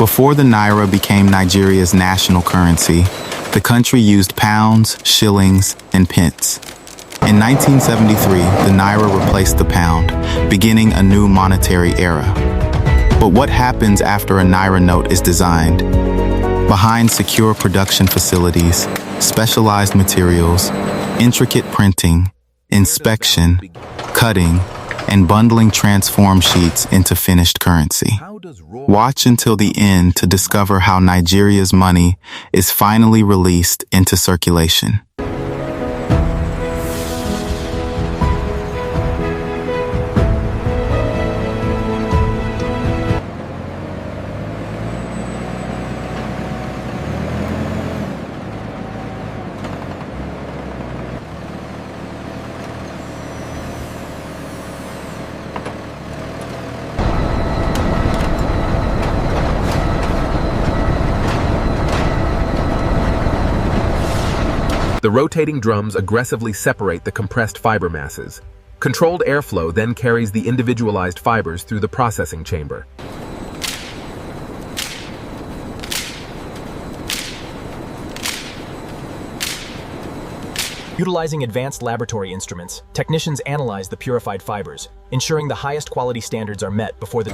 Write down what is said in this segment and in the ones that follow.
Before the Naira became Nigeria's national currency, the country used pounds, shillings, and pence. In 1973, the Naira replaced the pound, beginning a new monetary era. But what happens after a Naira note is designed? Behind secure production facilities, specialized materials, intricate printing, inspection, cutting, and bundling transform sheets into finished currency. Watch until the end to discover how Nigeria's money is finally released into circulation. The rotating drums aggressively separate the compressed fiber masses. Controlled airflow then carries the individualized fibers through the processing chamber. Utilizing advanced laboratory instruments, technicians analyze the purified fibers, ensuring the highest quality standards are met before the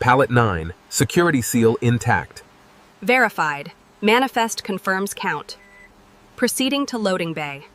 Pallet 9, security seal intact. Verified. Manifest confirms count. Proceeding to loading bay.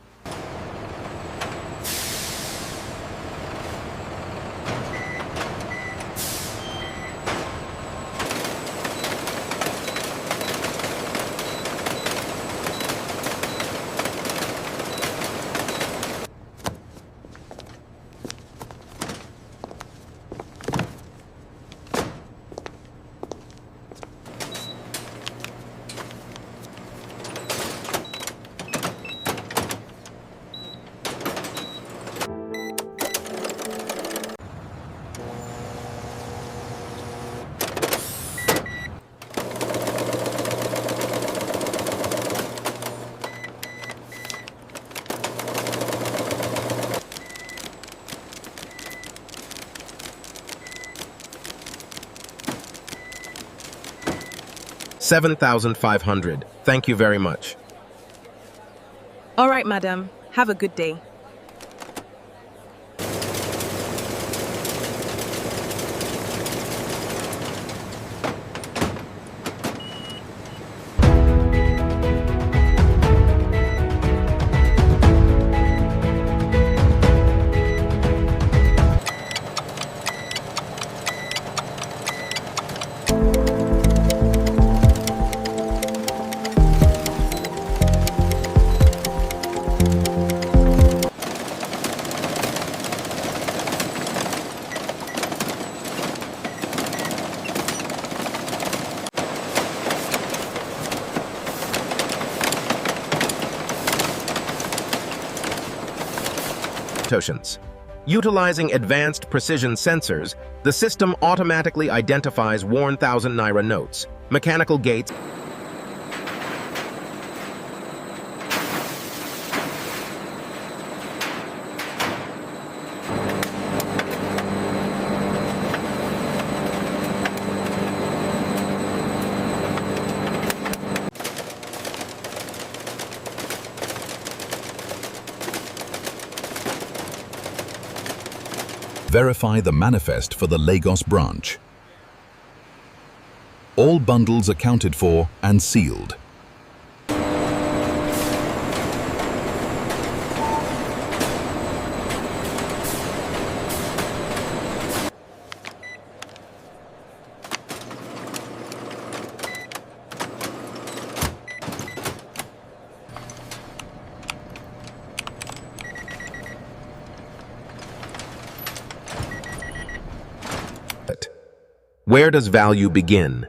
$7,500. Thank you very much. All right, madam. Have a good day. Utilizing advanced precision sensors, the system automatically identifies worn 1,000 Naira notes. Mechanical gates Verify the manifest for the Lagos branch. All bundles accounted for and sealed. Where does value begin?